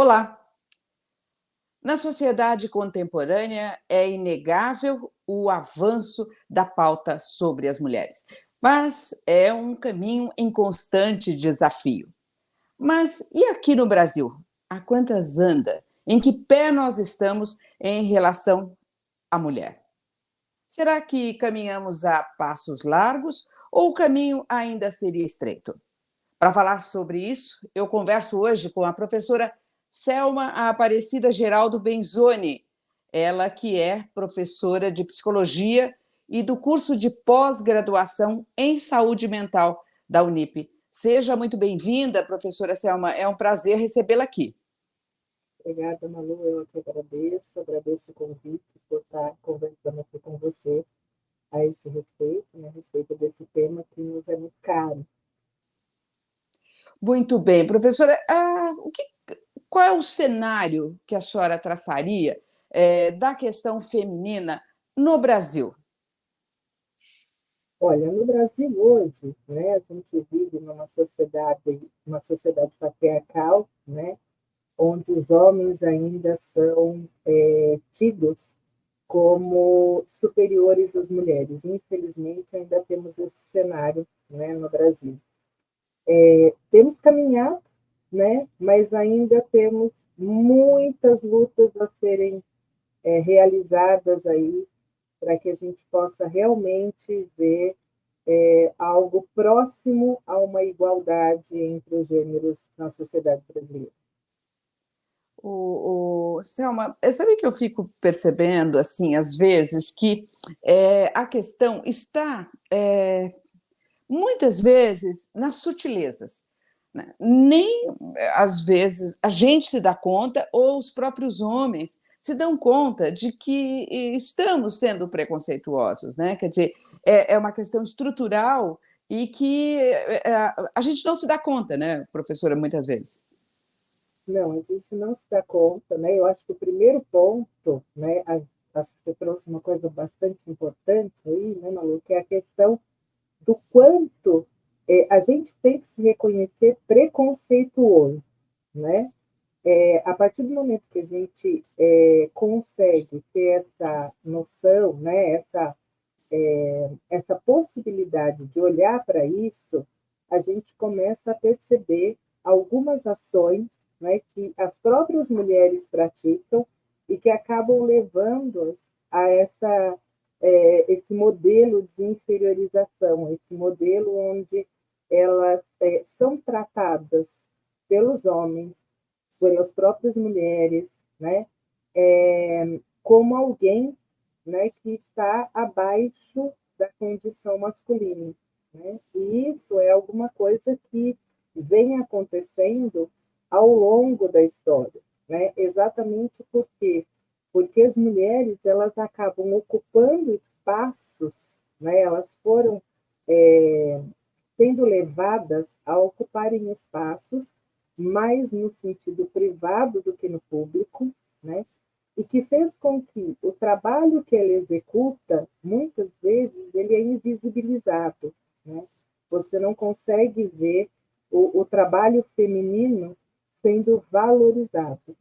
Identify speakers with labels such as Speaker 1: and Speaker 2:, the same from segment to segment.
Speaker 1: Olá! Na sociedade contemporânea, é inegável o avanço da pauta sobre as mulheres, mas é um caminho em constante desafio. Mas e aqui no Brasil? A quantas anda? Em que pé nós estamos em relação à mulher? Será que caminhamos a passos largos ou o caminho ainda seria estreito? Para falar sobre isso, eu converso hoje com a professora Selma Aparecida Geraldo Benzoni, ela que é professora de psicologia e do curso de pós-graduação em saúde mental da Unip. Seja muito bem-vinda, professora Selma, é um prazer recebê-la aqui.
Speaker 2: Obrigada, Malu, eu que agradeço o convite por estar conversando aqui com você a esse respeito, a respeito desse tema que nos é muito caro.
Speaker 1: Muito bem, professora, qual é o cenário que a senhora traçaria da questão feminina no Brasil?
Speaker 2: Olha, no Brasil hoje, né, a gente vive uma sociedade patriarcal, né, onde os homens ainda são tidos como superiores às mulheres. Infelizmente, ainda temos esse cenário, né, no Brasil. Temos caminhado, né, mas ainda temos muitas lutas a serem realizadas aí para que a gente possa realmente ver algo próximo a uma igualdade entre os gêneros na sociedade brasileira.
Speaker 1: Selma, sabe que eu fico percebendo, assim, às vezes, que a questão está, muitas vezes, nas sutilezas, né? Nem, às vezes, a gente se dá conta, ou os próprios homens se dão conta de que estamos sendo preconceituosos, né? Quer dizer, é uma questão estrutural e que a gente não se dá conta, né, professora, muitas vezes.
Speaker 2: Não, a gente não se dá conta, né? Eu acho que o primeiro ponto, né? Acho que você trouxe uma coisa bastante importante aí, né, Malu, que é a questão do quanto a gente tem que se reconhecer preconceituoso, né? A partir do momento que a gente consegue ter essa noção, né? Essa possibilidade de olhar para isso, a gente começa a perceber algumas ações, né, que as próprias mulheres praticam e que acabam levando-as a esse modelo de inferiorização, esse modelo onde elas são tratadas pelos homens, pelas próprias mulheres, né, como alguém, né, que está abaixo da condição masculina. Né? E isso é alguma coisa que vem acontecendo ao longo da história, né? Exatamente porque as mulheres elas acabam ocupando espaços, né? Elas foram sendo levadas a ocuparem espaços mais no sentido privado do que no público, né? E que fez com que o trabalho que ela executa, muitas vezes, ele é invisibilizado. Né? Você não consegue ver o trabalho feminino sendo valorizado.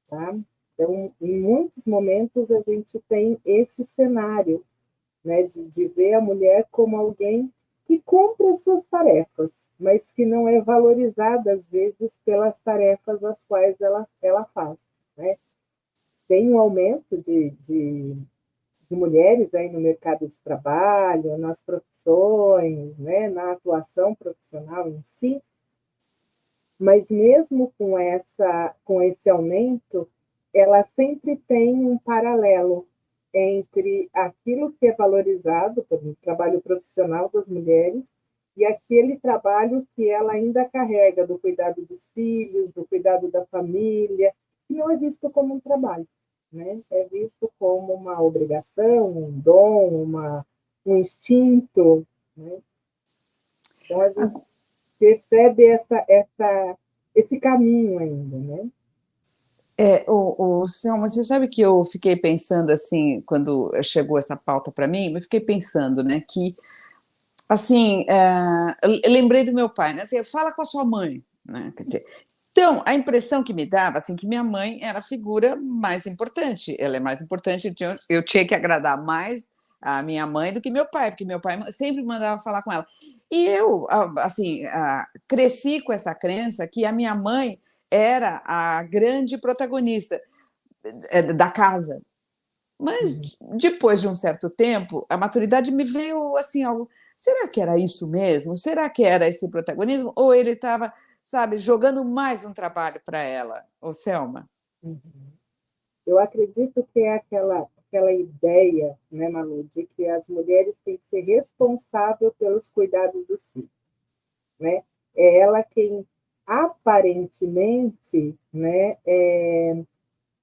Speaker 2: Tá? Então, em muitos momentos, a gente tem esse cenário, né, de ver a mulher como alguém que cumpre as suas tarefas, mas que não é valorizada, às vezes, pelas tarefas as quais ela faz. Né? Tem um aumento de mulheres aí no mercado de trabalho, nas profissões, né, na atuação profissional em si, mas mesmo com esse aumento, ela sempre tem um paralelo entre aquilo que é valorizado pelo trabalho profissional das mulheres e aquele trabalho que ela ainda carrega do cuidado dos filhos, do cuidado da família, que não é visto como um trabalho, né? É visto como uma obrigação, um dom, um instinto, né? Então a gente percebe esse caminho ainda, né?
Speaker 1: Selma, você sabe que eu fiquei pensando assim, quando chegou essa pauta para mim, eu fiquei pensando, né, que assim, eu lembrei do meu pai, né, assim, fala com a sua mãe, né, quer dizer, Então, a impressão que me dava, assim, que minha mãe era a figura mais importante. Ela é mais importante, eu tinha que agradar mais a minha mãe do que meu pai, porque meu pai sempre mandava falar com ela. E eu, assim, cresci com essa crença que a minha mãe era a grande protagonista da casa.
Speaker 2: Uhum.
Speaker 1: Mas depois de um certo tempo, a maturidade me veio assim algo. Será que era isso mesmo? Será que era esse protagonismo? Ou ele estava, sabe, jogando mais um trabalho para ela, ô Selma?
Speaker 2: Uhum. Eu acredito que é aquela ideia, né, Malu, de que as mulheres têm que ser responsáveis pelos cuidados dos filhos, né? É ela quem aparentemente, né,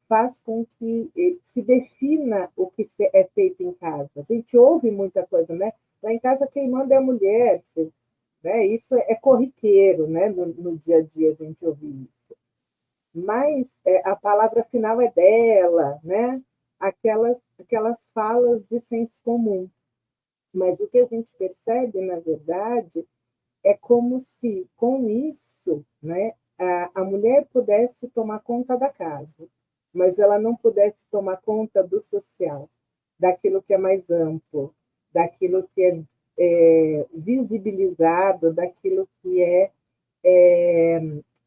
Speaker 2: faz com que se defina o que é feito em casa. A gente ouve muita coisa, né? Lá em casa quem manda é a mulher, né? Isso é corriqueiro, né? No dia a dia a gente ouve isso. Mas a palavra final é dela, né? Aquelas falas de senso comum. Mas o que a gente percebe, na verdade, é como se, com isso, né, a mulher pudesse tomar conta da casa, mas ela não pudesse tomar conta do social, daquilo que é mais amplo, daquilo que é visibilizado, daquilo que é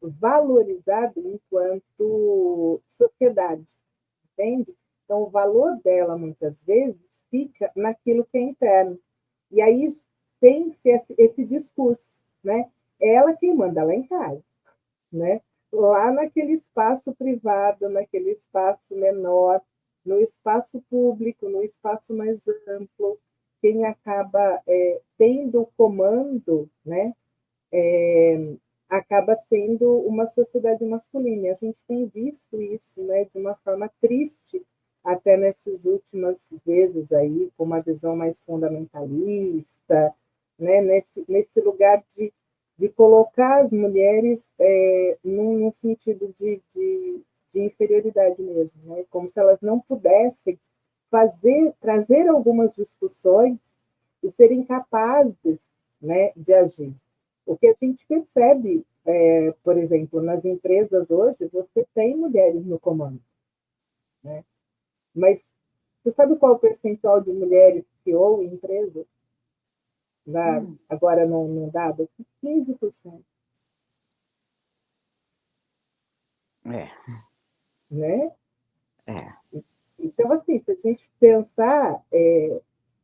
Speaker 2: valorizado enquanto sociedade, entende? Então, o valor dela, muitas vezes, fica naquilo que é interno. E aí tem-se esse discurso, né? É ela quem manda lá em casa, né? Lá naquele espaço privado, naquele espaço menor, no espaço público, no espaço mais amplo, quem acaba tendo o comando, né? Acaba sendo uma sociedade masculina. E a gente tem visto isso, né, de uma forma triste, até nessas últimas vezes aí, com uma visão mais fundamentalista, né, nesse lugar de colocar as mulheres num sentido de inferioridade mesmo, né, como se elas não pudessem trazer algumas discussões e serem capazes, né, de agir. O que a gente percebe, por exemplo, nas empresas hoje, você tem mulheres no comando, né? Mas você sabe qual é o percentual de mulheres CEO em empresas?
Speaker 1: Hum,
Speaker 2: Agora não dado? 15%,
Speaker 1: é,
Speaker 2: né?
Speaker 1: é.
Speaker 2: Então, assim, se a gente pensar,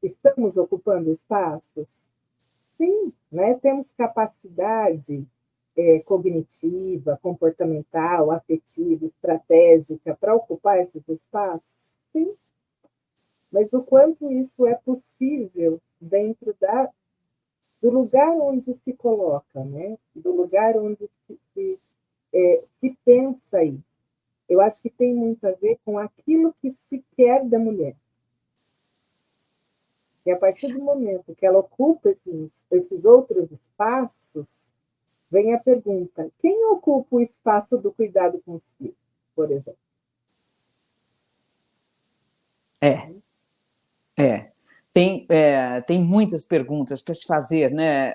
Speaker 2: estamos ocupando espaços? Sim, né? Temos capacidade cognitiva, comportamental, afetiva, estratégica para ocupar esses espaços? Sim, mas o quanto isso é possível dentro do lugar onde se coloca, né? Do lugar onde se pensa aí. Eu acho que tem muito a ver com aquilo que se quer da mulher. E a partir do momento que ela ocupa esses outros espaços, vem a pergunta: quem ocupa o espaço do cuidado com os filhos, por exemplo?
Speaker 1: É, é. Tem muitas perguntas para se fazer, né,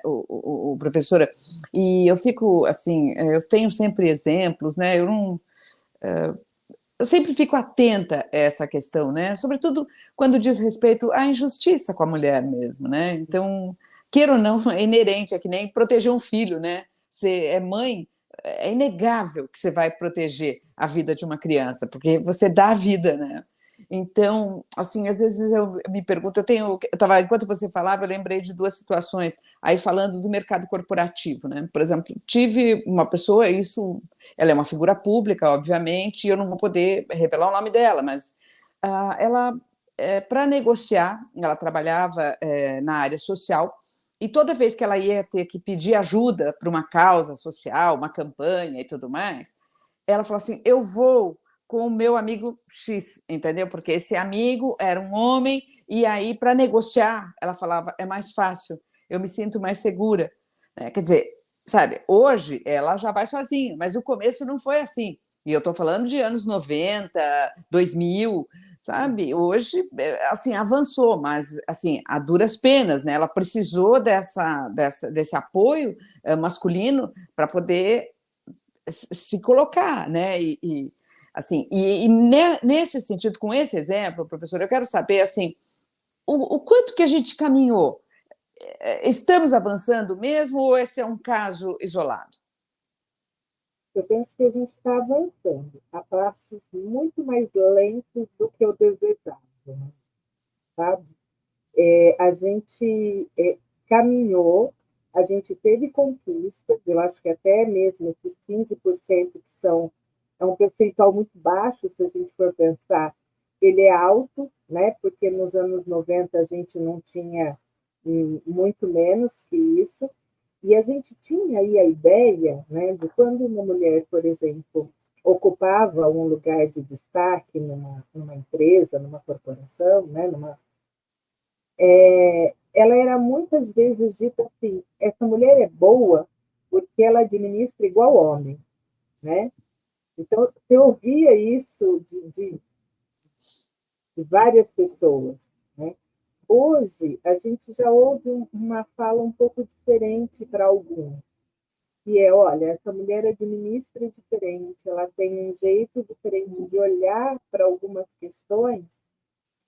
Speaker 1: professora? E eu fico assim, eu tenho sempre exemplos, né? Eu não, eu sempre fico atenta a essa questão, né? Sobretudo quando diz respeito à injustiça com a mulher mesmo, né? Então, queira ou não, é inerente, é que nem proteger um filho, né? Você é mãe, é inegável que você vai proteger a vida de uma criança, porque você dá a vida, né? Então, assim, às vezes eu me pergunto, enquanto você falava, eu lembrei de duas situações, aí falando do mercado corporativo, né? Por exemplo, tive uma pessoa, isso, ela é uma figura pública, obviamente, e eu não vou poder revelar o nome dela, mas ela, para negociar, ela trabalhava na área social, e toda vez que ela ia ter que pedir ajuda para uma causa social, uma campanha e tudo mais, ela falou assim: eu vou com o meu amigo X, entendeu? Porque esse amigo era um homem, e aí, para negociar, ela falava, é mais fácil, eu me sinto mais segura. Quer dizer, sabe, hoje ela já vai sozinha, mas o começo não foi assim. E eu estou falando de anos 90, 2000, sabe? Hoje, assim, avançou, mas, assim, a duras penas, né? Ela precisou desse apoio masculino para poder se colocar, né? Assim, nesse sentido, com esse exemplo, professor, eu quero saber assim, o quanto que a gente caminhou. Estamos avançando mesmo ou esse é um caso isolado?
Speaker 2: Eu penso que a gente está avançando a passos muito mais lentos do que o desejável, né? Sabe? A gente caminhou, a gente teve conquistas, eu acho que até mesmo esses 15% que são é um percentual muito baixo, se a gente for pensar, ele é alto, né? Porque nos anos 90 a gente não tinha muito menos que isso, e a gente tinha aí a ideia, né, de quando uma mulher, por exemplo, ocupava um lugar de destaque numa empresa, numa corporação, né, ela era muitas vezes dita assim: essa mulher é boa porque ela administra igual homem, né? Então, você ouvia isso de várias pessoas, né? Hoje, a gente já ouve uma fala um pouco diferente para alguns, que é, olha, essa mulher administra diferente, ela tem um jeito diferente de olhar para algumas questões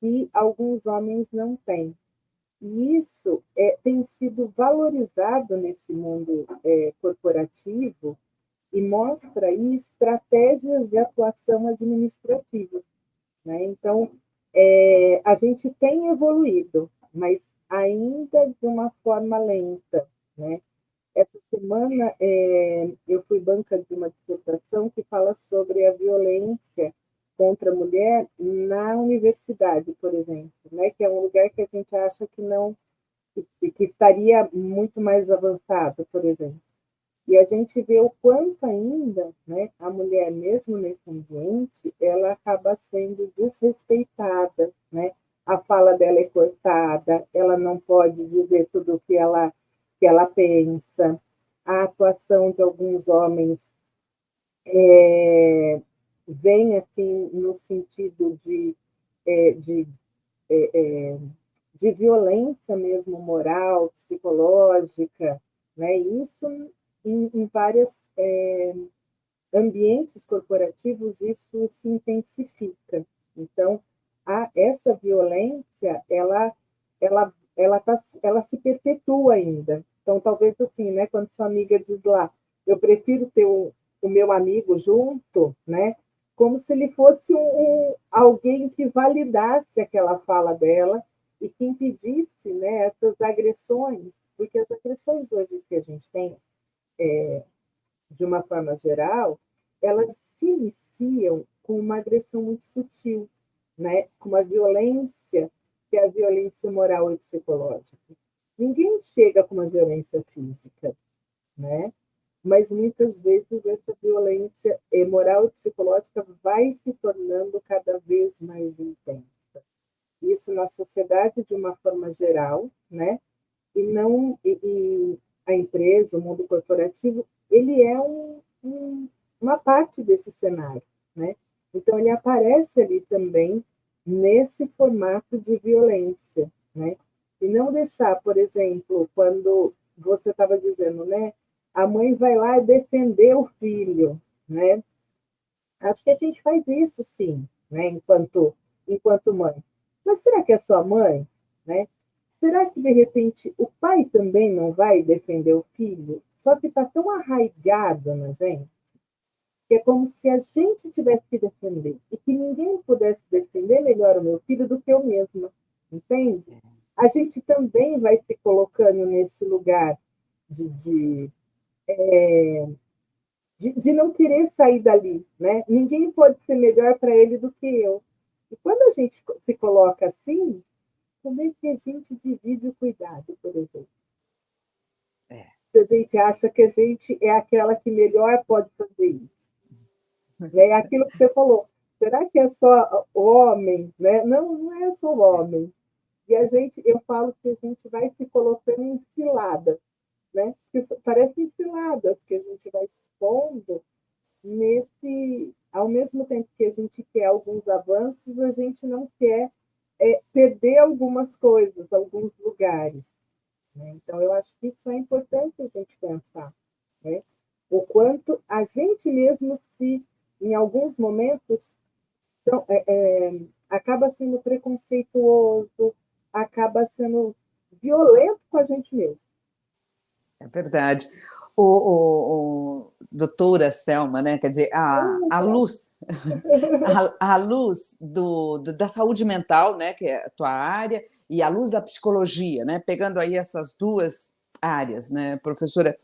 Speaker 2: que alguns homens não têm. E isso tem sido valorizado nesse mundo corporativo e mostra aí estratégias de atuação administrativa, né? Então, a gente tem evoluído, mas ainda de uma forma lenta, né? Essa semana eu fui banca de uma dissertação que fala sobre a violência contra a mulher na universidade, por exemplo, né? Que é um lugar que a gente acha que não que estaria muito mais avançado, por exemplo. E a gente vê o quanto ainda, né, a mulher, mesmo nesse ambiente, ela acaba sendo desrespeitada, né? A fala dela é cortada, ela não pode dizer tudo o que ela pensa. A atuação de alguns homens vem assim no sentido é, de, de violência mesmo moral, psicológica, né? Isso em vários ambientes corporativos isso se intensifica. Então, essa violência ela se perpetua ainda. Então, talvez assim, né? Quando sua amiga diz lá, eu prefiro ter o meu amigo junto, né? Como se ele fosse alguém que validasse aquela fala dela e que impedisse, né, essas agressões, porque as agressões hoje que a gente tem, de uma forma geral, elas se iniciam com uma agressão muito sutil, né, com uma violência que é a violência moral e psicológica. Ninguém chega com uma violência física, né? Mas muitas vezes essa violência moral e psicológica vai se tornando cada vez mais intensa. Isso na sociedade de uma forma geral, né? E não e a empresa, o mundo corporativo, ele é uma parte desse cenário, né? Então ele aparece ali também nesse formato de violência, né? E não deixar, por exemplo, quando você estava dizendo, né? A mãe vai lá defender o filho, né? Acho que a gente faz isso sim, né? Enquanto mãe. Mas será que é só mãe, né? Será que, de repente, o pai também não vai defender o filho? Só que está tão arraigado na gente, que é como se a gente tivesse que defender, e que ninguém pudesse defender melhor o meu filho do que eu mesma, entende? A gente também vai se colocando nesse lugar de, de, de não querer sair dali, né? Ninguém pode ser melhor para ele do que eu. E quando a gente se coloca assim, como é que a gente divide o cuidado, por exemplo?
Speaker 1: É.
Speaker 2: Se a gente acha que a gente é aquela que melhor pode fazer isso. É aquilo que você falou. Será que é só homem? Né? Não, não é só homem. E eu falo que a gente vai se colocando em ciladas, né? Parecem ciladas que a gente vai se pondo ao mesmo tempo que a gente quer alguns avanços, a gente não quer perder algumas coisas, alguns lugares. Né? Então, eu acho que isso é importante a gente pensar. Né? o quanto a gente mesmo se, em alguns momentos, então, acaba sendo preconceituoso, acaba sendo violento com a gente mesmo.
Speaker 1: É verdade. O doutora Selma, né? Quer dizer, a luz, a luz da saúde mental, né? Que é a tua área, e a luz da psicologia, né? Pegando aí essas duas áreas, né, professora?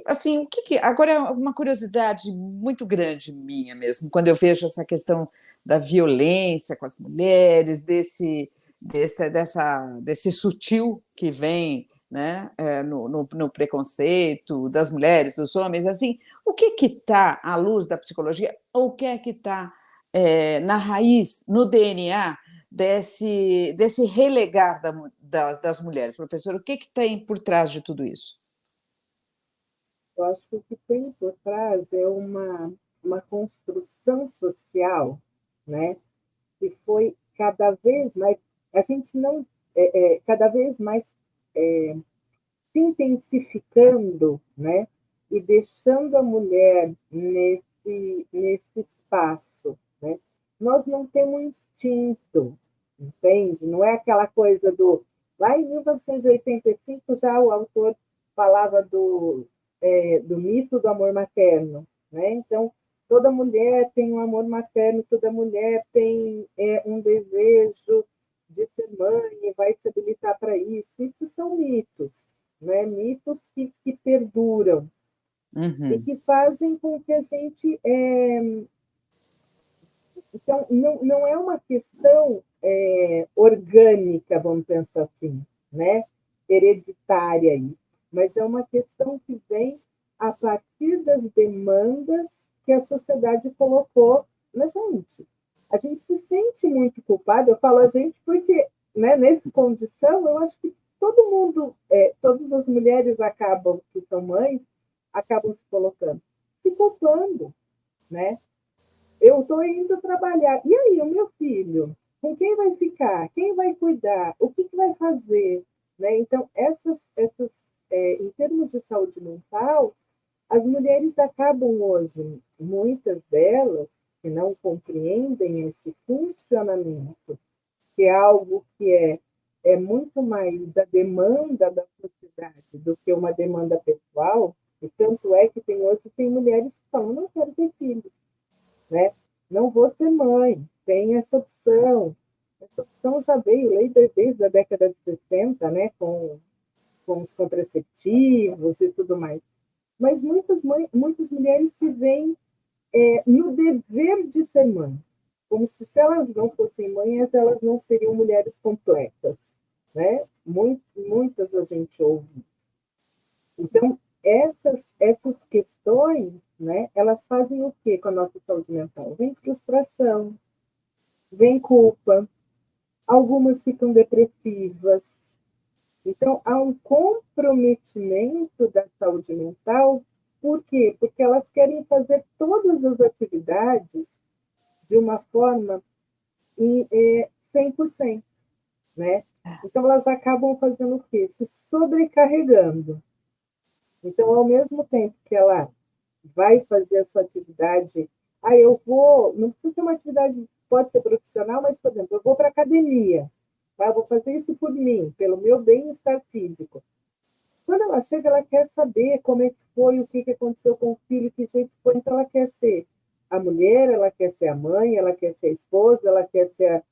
Speaker 1: Assim, agora é uma curiosidade muito grande minha mesmo, quando eu vejo essa questão da violência com as mulheres, desse sutil que vem, né, no preconceito das mulheres, dos homens, assim, o que está à luz da psicologia, ou o que é que está na raiz, no DNA desse relegar das mulheres, professor? O que tem por trás de tudo isso?
Speaker 2: Eu acho que o que tem por trás é uma construção social, né, que foi cada vez mais, a gente não, cada vez mais é, se intensificando, né, e deixando a mulher nesse espaço, né? Nós não temos instinto, entende? Não é aquela coisa do... Lá em 1985, já o autor falava do mito do amor materno, né? Então, toda mulher tem um amor materno, toda mulher tem um desejo de ser mãe e vai se habilitar para isso. Isso são mitos, né? Mitos que perduram e
Speaker 1: Uhum.
Speaker 2: que fazem com que a gente... Então, não é uma questão orgânica, vamos pensar assim, né? Hereditária aí, mas é uma questão que vem a partir das demandas que a sociedade colocou na gente. A gente se sente muito culpado, eu falo a gente porque, né, nessa condição, eu acho que todo mundo, todas as mulheres acabam, que são mães, acabam se colocando, se culpando, né? Eu estou indo trabalhar. E aí, o meu filho? Com quem vai ficar? Quem vai cuidar? O que vai fazer? Né? Então, em termos de saúde mental, as mulheres acabam hoje, muitas delas, que não compreendem esse funcionamento, que é algo que é muito mais da demanda da sociedade do que uma demanda pessoal, e tanto é que tem mulheres que falam, não quero ter filhos, né? Não vou ser mãe, tem essa opção. Essa opção já veio desde a década de 60, né, com os contraceptivos e tudo mais. Mas muitas mulheres se veem no dever de ser mãe, como se elas não fossem mães, elas não seriam mulheres completas, né? Muitas a gente ouve. Então, essas questões, né, elas fazem o quê com a nossa saúde mental? Vem frustração, vem culpa, algumas ficam depressivas. Então, há um comprometimento da saúde mental, por quê? Porque elas querem fazer todas as atividades de uma forma 100%, né? Então, elas acabam fazendo o quê? Se sobrecarregando. Então, ao mesmo tempo que ela vai fazer a sua atividade, eu vou, não precisa ser uma atividade, pode ser profissional, mas, por exemplo, eu vou para a academia, tá? Eu vou fazer isso por mim, pelo meu bem-estar físico. Quando ela chega, ela quer saber como é que foi, o que aconteceu com o filho, que jeito foi, então ela quer ser a mulher, ela quer ser a mãe, ela quer ser a esposa, ela quer ser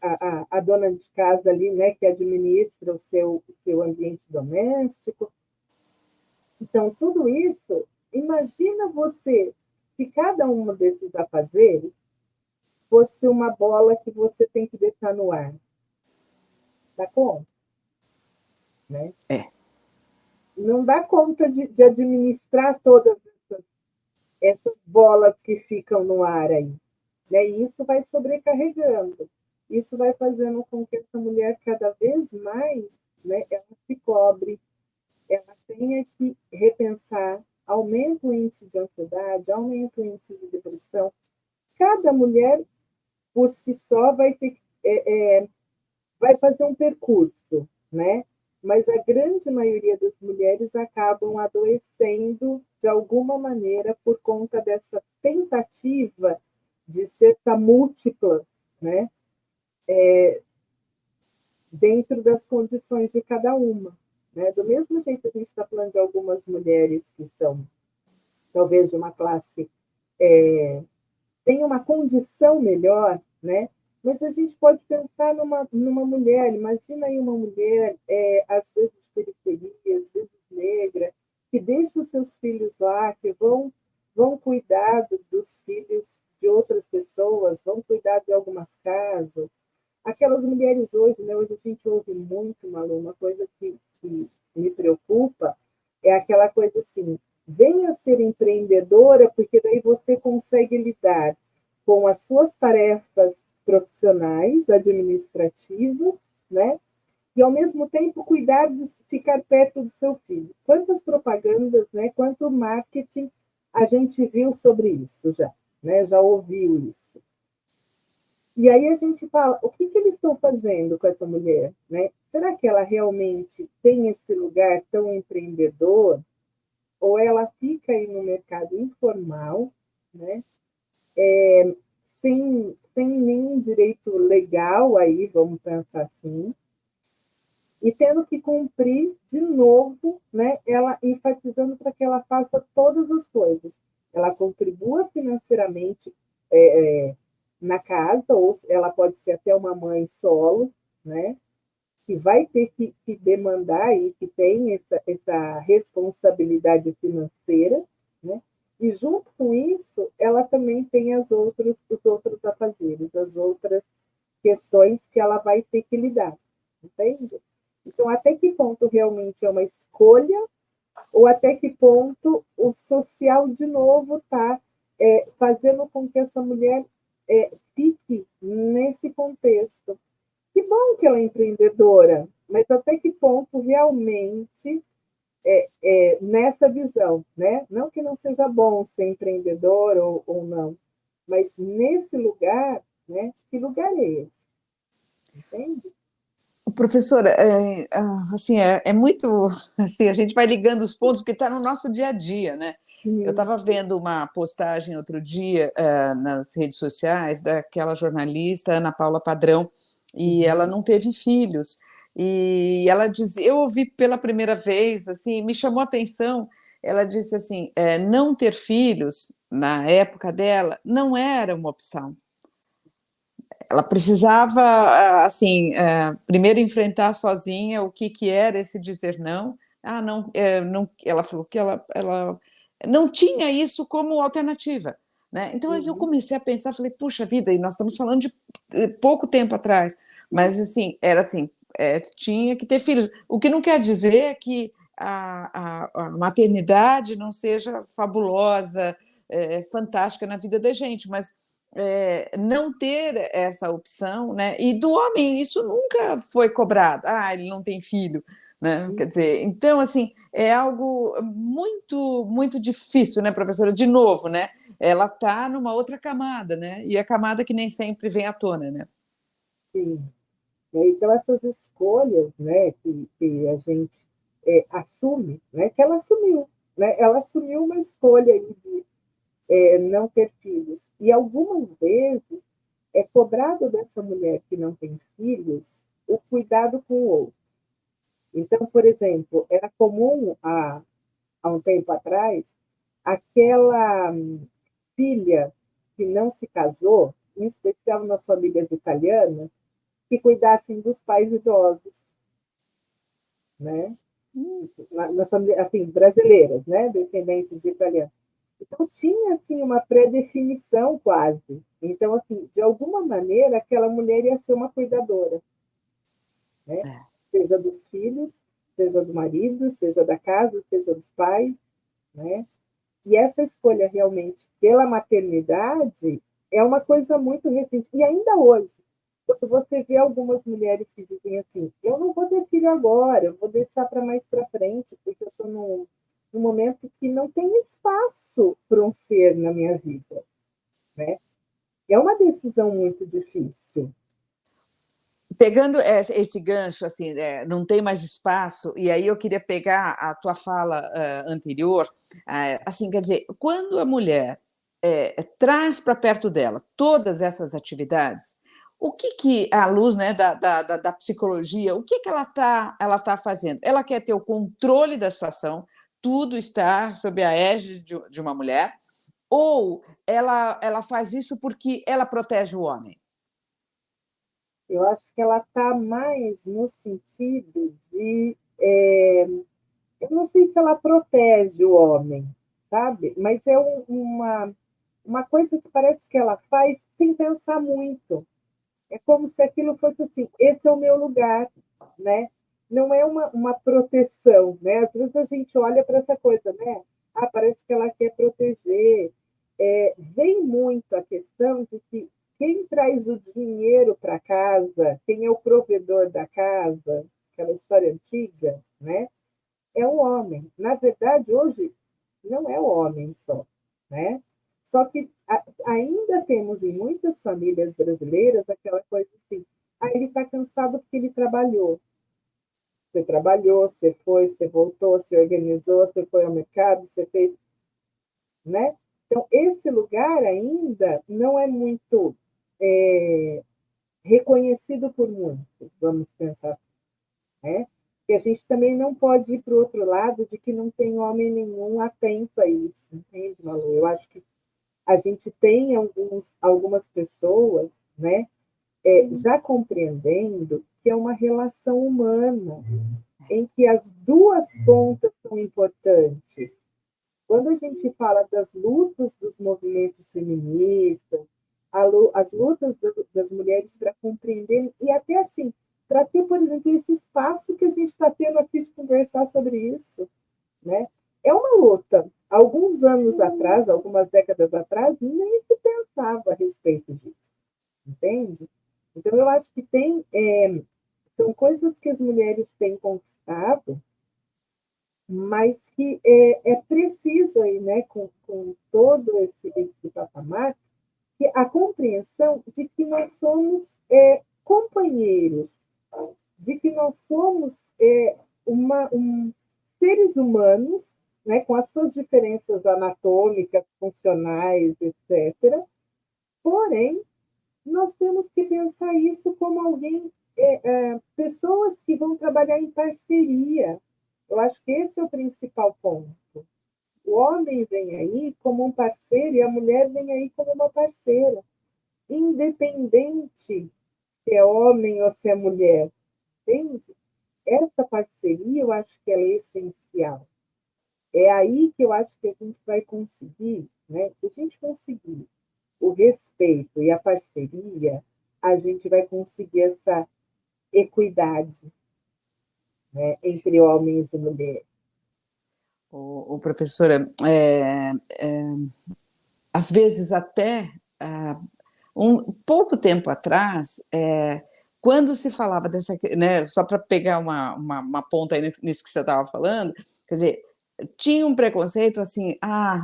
Speaker 2: a dona de casa ali, né, que administra o seu ambiente doméstico. Então, tudo isso, imagina você, se cada um desses afazeres fosse uma bola que você tem que deixar no ar. Dá conta? Né?
Speaker 1: É.
Speaker 2: Não dá conta de administrar todas essas bolas que ficam no ar aí. Né? E isso vai sobrecarregando. Isso vai fazendo com que essa mulher cada vez mais, né, ela se cobre, ela tenha que repensar, aumenta o índice de ansiedade, aumenta o índice de depressão. Cada mulher, por si só, vai fazer um percurso, né? mas a grande maioria das mulheres acabam adoecendo de alguma maneira por conta dessa tentativa de cesta múltipla, né? Dentro das condições de cada uma. Né? Do mesmo jeito que a gente está falando de algumas mulheres que são, talvez, de uma classe, tem uma condição melhor, né? Mas a gente pode pensar numa mulher, imagina aí uma mulher, às vezes de periferia, às vezes negra, que deixa os seus filhos lá, que vão cuidar dos filhos de outras pessoas, vão cuidar de algumas casas. Aquelas mulheres hoje, né? Hoje a gente ouve muito, Malu, uma coisa que me preocupa é aquela coisa assim, venha ser empreendedora, porque daí você consegue lidar com as suas tarefas profissionais, administrativas, né? E, ao mesmo tempo, cuidar de ficar perto do seu filho. Quantas propagandas, né? Quanto marketing a gente viu sobre isso já, né? Já ouviu isso. E aí a gente fala, o que eles estão fazendo com essa mulher? Né? Será que ela realmente tem esse lugar tão empreendedor? Ou ela fica aí no mercado informal, né? Sem nenhum direito legal aí, vamos pensar assim, e tendo que cumprir de novo, né? Ela enfatizando para que ela faça todas as coisas. Ela contribua financeiramente na casa, ou ela pode ser até uma mãe solo, né? Que vai ter que demandar e que tem essa responsabilidade financeira, né? E junto com isso, ela também tem os outros afazeres, as outras questões que ela vai ter que lidar, entende? Então, até que ponto realmente é uma escolha ou até que ponto o social, de novo, está fazendo com que essa mulher fique nesse contexto. Que bom que ela é empreendedora, mas até que ponto realmente nessa visão, né? Não que não seja bom ser empreendedor ou não, mas nesse lugar, né? Que lugar é esse? Entende?
Speaker 1: Professora, assim, é muito, assim, a gente vai ligando os pontos porque está no nosso dia a dia, né? Eu
Speaker 2: Sim.
Speaker 1: estava vendo uma postagem outro dia nas redes sociais daquela jornalista Ana Paula Padrão, e ela
Speaker 2: Uhum.
Speaker 1: não teve filhos. E ela diz, eu ouvi pela primeira vez, assim, me chamou a atenção. Ela disse assim, não ter filhos na época dela não era uma opção. Ela precisava, assim, primeiro enfrentar sozinha o que era esse dizer não. Ah, não, não, ela falou que ela não tinha isso como alternativa. Né? Então aí eu
Speaker 2: Uhum.
Speaker 1: comecei a pensar, falei, puxa vida, e nós estamos falando de pouco tempo atrás, mas assim, era assim, tinha que ter filhos, o que não quer dizer que a maternidade não seja fabulosa, fantástica na vida da gente, mas não ter essa opção, né? E do homem isso nunca foi cobrado. Ah, ele não tem filho, né? Quer dizer, então assim é algo muito difícil, né, professora? De novo, né? Ela está numa outra camada, né? E a camada que nem sempre vem à tona, né?
Speaker 2: Sim. Então, essas escolhas, né, que a gente assume, né, que ela assumiu, né, ela assumiu uma escolha aí de não ter filhos. E algumas vezes é cobrado dessa mulher que não tem filhos o cuidado com o outro. Então, por exemplo, era comum há um tempo atrás aquela filha que não se casou, em especial nas famílias italianas, que cuidassem dos pais idosos, né? Nas famílias assim, brasileiras, né? Descendentes de italianos. Então, tinha assim, uma pré-definição quase. Então, assim, de alguma maneira, aquela mulher ia ser uma cuidadora, né? Seja dos filhos, seja do marido, seja da casa, seja dos pais, né? E essa escolha realmente pela maternidade é uma coisa muito recente. E ainda hoje, quando você vê algumas mulheres que dizem assim, eu não vou ter filho agora, eu vou deixar para mais para frente, porque eu estou num momento que não tem espaço para um ser na minha vida. Né? É uma decisão muito difícil.
Speaker 1: Pegando esse gancho, assim, não tem mais espaço, e aí eu queria pegar a tua fala anterior, assim, quer dizer, quando a mulher traz para perto dela todas essas atividades, o que à luz, né, da psicologia, o que ela tá fazendo? Ela quer ter o controle da situação, tudo está sob a égide de uma mulher, ou ela faz isso porque ela protege o homem?
Speaker 2: Eu acho que ela está mais no sentido de. Eu não sei se ela protege o homem, sabe? Mas é uma coisa que parece que ela faz sem pensar muito. É como se aquilo fosse assim: esse é o meu lugar, né? Não é uma proteção, né? Às vezes a gente olha para essa coisa, né? Ah, parece que ela quer proteger. Vem muito a questão de que quem traz o dinheiro para casa, quem é o provedor da casa, aquela história antiga, né? É o homem. Na verdade, hoje, não é o homem só, né? Só que ainda temos em muitas famílias brasileiras aquela coisa assim: ah, ele está cansado porque ele trabalhou. Você trabalhou, você foi, você voltou, você organizou, você foi ao mercado, você fez, né? Então, esse lugar ainda não é muito é, reconhecido por muitos, vamos pensar assim, né? Que a gente também não pode ir para o outro lado de que não tem homem nenhum atento a isso, entende, Malu? Eu acho que a gente tem algumas pessoas, né, já compreendendo que é uma relação humana, em que as duas pontas são importantes. Quando a gente fala das lutas dos movimentos feministas, as lutas das mulheres para compreender, e até assim, para ter, por exemplo, esse espaço que a gente está tendo aqui de conversar sobre isso, né? É uma luta. Alguns anos atrás, algumas décadas atrás, nem se pensava a respeito disso, entende? Então, eu acho que são coisas que as mulheres têm conquistado, mas que é preciso aí, né, com todo esse patamar, que a compreensão de que nós somos companheiros, de que nós somos seres humanos, né, com as suas diferenças anatômicas, funcionais, etc. Porém, nós temos que pensar isso como alguém, pessoas que vão trabalhar em parceria. Eu acho que esse é o principal ponto. O homem vem aí como um parceiro e a mulher vem aí como uma parceira, independente se é homem ou se é mulher, entende? Essa parceria eu acho que ela é essencial. É aí que eu acho que a gente vai conseguir, né? Se a gente conseguir o respeito e a parceria, a gente vai conseguir essa equidade, né, entre homens e mulheres.
Speaker 1: Professora, às vezes até um pouco tempo atrás, quando se falava dessa, né, só para pegar uma ponta aí nisso que você estava falando, quer dizer, tinha um preconceito assim,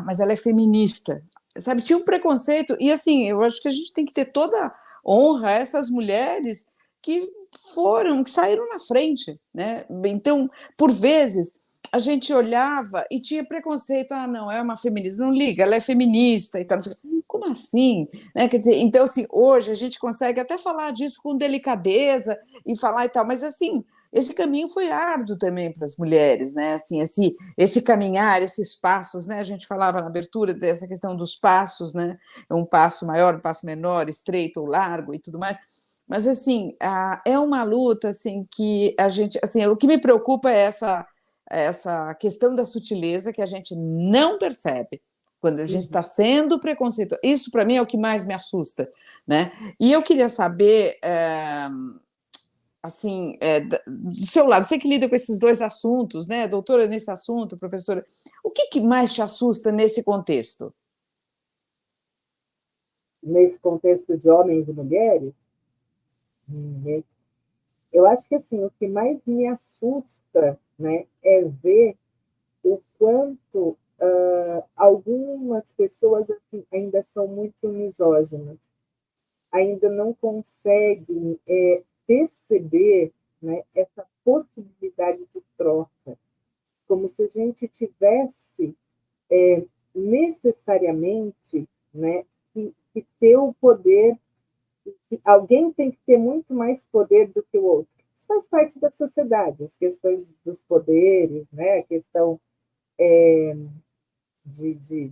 Speaker 1: mas ela é feminista, sabe? Tinha um preconceito, e assim, eu acho que a gente tem que ter toda honra a essas mulheres que que saíram na frente, né? Então, por vezes, a gente olhava e tinha preconceito, não, é uma feminista, não liga, ela é feminista e tal. Como assim? Né? Quer dizer, então, assim, hoje a gente consegue até falar disso com delicadeza e falar e tal, mas assim, esse caminho foi árduo também para as mulheres, né? Assim, esse caminhar, esses passos, né? A gente falava na abertura dessa questão dos passos, né? Um passo maior, um passo menor, estreito ou largo e tudo mais. Mas assim, é uma luta assim que a gente, assim, o que me preocupa é essa questão da sutileza que a gente não percebe quando a gente está sendo preconceituoso. Isso para mim é o que mais me assusta, né? E eu queria saber assim, do seu lado, você que lida com esses dois assuntos, né, doutora nesse assunto, professora, o que mais te assusta nesse contexto?
Speaker 2: Nesse contexto de homens e mulheres, né, eu acho que assim, o que mais me assusta, né, é ver o quanto algumas pessoas assim, ainda são muito misóginas, ainda não conseguem perceber, né, essa possibilidade de troca, como se a gente tivesse necessariamente, né, que ter o poder, que alguém tem que ter muito mais poder do que o outro. Isso faz parte da sociedade, as questões dos poderes, né, a questão de, de,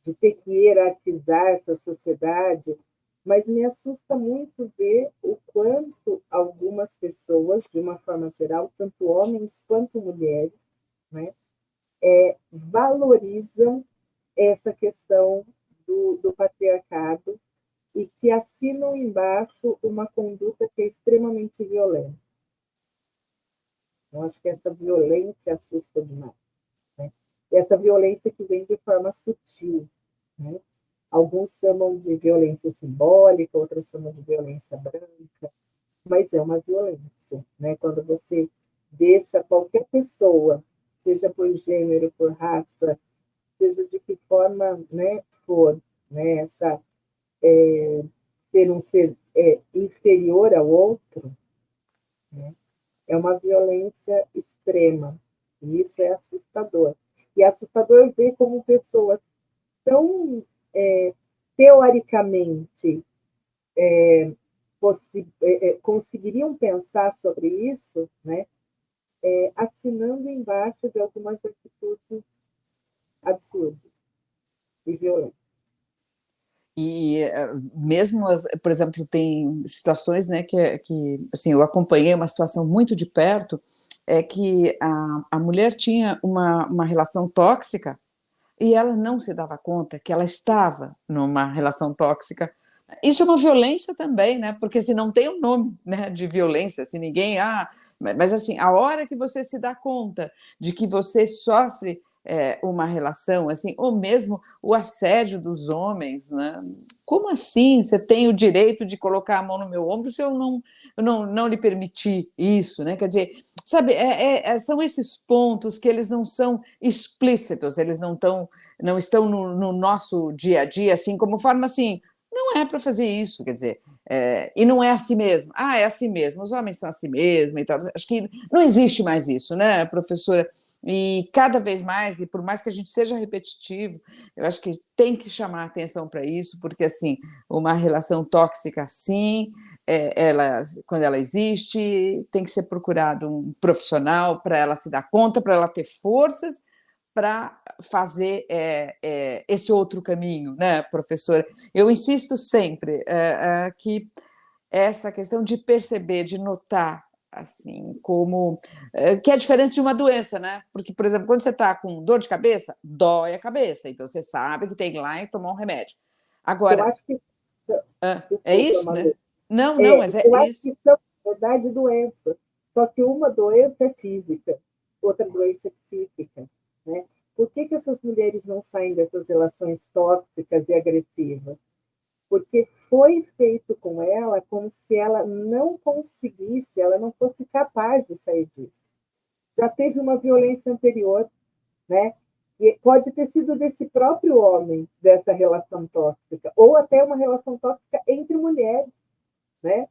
Speaker 2: de ter que hierarquizar essa sociedade, mas me assusta muito ver o quanto algumas pessoas, de uma forma geral, tanto homens quanto mulheres, né, valorizam essa questão do patriarcado e que assinam embaixo uma conduta que é extremamente violenta. Eu acho que essa violência assusta demais. Né? E essa violência que vem de forma sutil. Né? Alguns chamam de violência simbólica, outros chamam de violência branca, mas é uma violência. Né? Quando você deixa qualquer pessoa, seja por gênero, por raça, seja de que forma, né, for, né, essa, ser um ser inferior ao outro, né, é uma violência extrema. E isso é assustador. E é assustador ver como pessoas tão teoricamente conseguiriam pensar sobre isso, né, assinando embaixo de algumas atitudes absurdas e violentas.
Speaker 1: E mesmo, por exemplo, tem situações, né, que assim, eu acompanhei uma situação muito de perto, é que a mulher tinha uma relação tóxica e ela não se dava conta que ela estava numa relação tóxica. Isso é uma violência também, né? Porque se não tem um nome, né, de violência, se ninguém. Mas assim, a hora que você se dá conta de que você sofre uma relação, assim, ou mesmo o assédio dos homens, né? Como assim? Você tem o direito de colocar a mão no meu ombro se eu não lhe permitir isso, né? Quer dizer, sabe, são esses pontos que eles não são explícitos, eles não estão no nosso dia a dia, assim, como forma assim. Não é para fazer isso, quer dizer, e não é assim mesmo. É assim mesmo, os homens são assim mesmo e tal. Acho que não existe mais isso, né, professora? E cada vez mais, e por mais que a gente seja repetitivo, eu acho que tem que chamar atenção para isso, porque, assim, uma relação tóxica, sim, quando ela existe, tem que ser procurado um profissional para ela se dar conta, para ela ter forças para fazer esse outro caminho, né, professora? Eu insisto sempre que essa questão de perceber, de notar, assim, como que é diferente de uma doença, né? Porque, por exemplo, quando você está com dor de cabeça, dói a cabeça, então você sabe que tem que ir lá e tomar um remédio.
Speaker 2: Eu
Speaker 1: Agora,
Speaker 2: acho que.
Speaker 1: é
Speaker 2: Desculpa,
Speaker 1: isso, né?
Speaker 2: Malu.
Speaker 1: Não, não, mas é
Speaker 2: Eu acho
Speaker 1: isso.
Speaker 2: que são, na verdade, doenças. Só que uma doença é física, outra doença é psíquica. Né? Por que essas mulheres não saem dessas relações tóxicas e agressivas? Porque foi feito com ela como se ela não conseguisse, ela não fosse capaz de sair disso. Já teve uma violência anterior, né? E pode ter sido desse próprio homem, dessa relação tóxica, ou até uma relação tóxica entre mulheres, né?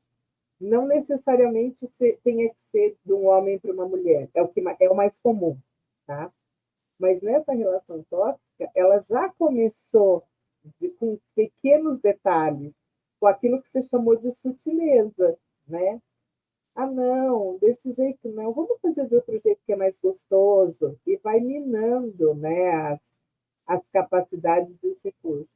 Speaker 2: Não necessariamente tenha que ser de um homem para uma mulher, é o mais comum, tá? Mas nessa relação tóxica, ela já começou com pequenos detalhes, com aquilo que você chamou de sutileza, né? Não, desse jeito não, vamos fazer de outro jeito que é mais gostoso, e vai minando, né, as capacidades dos recursos.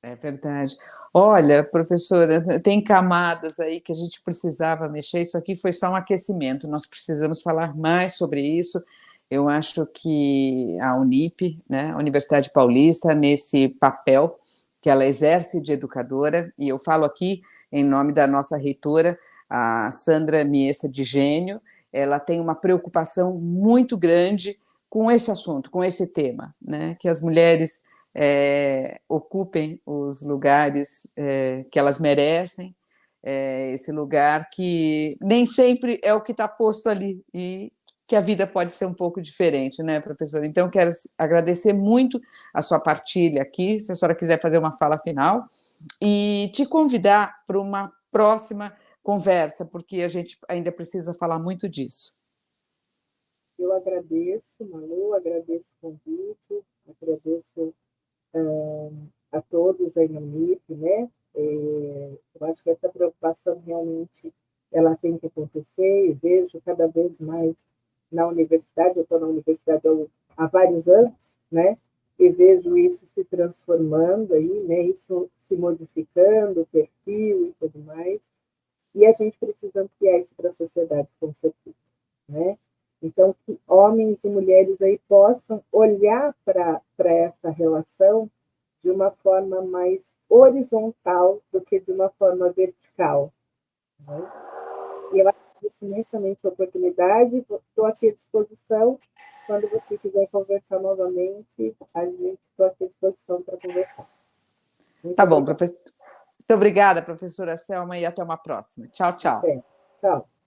Speaker 1: É verdade. Olha, professora, tem camadas aí que a gente precisava mexer. Isso aqui foi só um aquecimento. Nós precisamos falar mais sobre isso. Eu acho que a Unip, né, a Universidade Paulista, nesse papel que ela exerce de educadora, e eu falo aqui em nome da nossa reitora, a Sandra Miessa de Gênio, ela tem uma preocupação muito grande com esse assunto, com esse tema, né, que as mulheres ocupem os lugares que elas merecem, esse lugar que nem sempre é o que está posto ali, e que a vida pode ser um pouco diferente, né, professora? Então, quero agradecer muito a sua partilha aqui, se a senhora quiser fazer uma fala final, e te convidar para uma próxima conversa, porque a gente ainda precisa falar muito disso.
Speaker 2: Eu agradeço, Malu, agradeço o convite, agradeço a todos aí no MIP, né? Eu acho que essa preocupação realmente ela tem que acontecer e vejo cada vez mais na universidade, eu estou na universidade há vários anos, né? E vejo isso se transformando aí, né? Isso se modificando, o perfil e tudo mais. E a gente precisa ampliar isso para a sociedade, com certeza, né? Então, que homens e mulheres aí possam olhar para essa relação de uma forma mais horizontal do que de uma forma vertical, né? E eu agradeço imensamente a oportunidade, estou aqui à disposição. Quando você quiser conversar novamente, a gente estou aqui à disposição para conversar. Muito
Speaker 1: Tá bom,
Speaker 2: obrigada.
Speaker 1: professor. Muito obrigada, professora Selma, e até uma próxima. Tchau, tchau.
Speaker 2: Até. Tchau.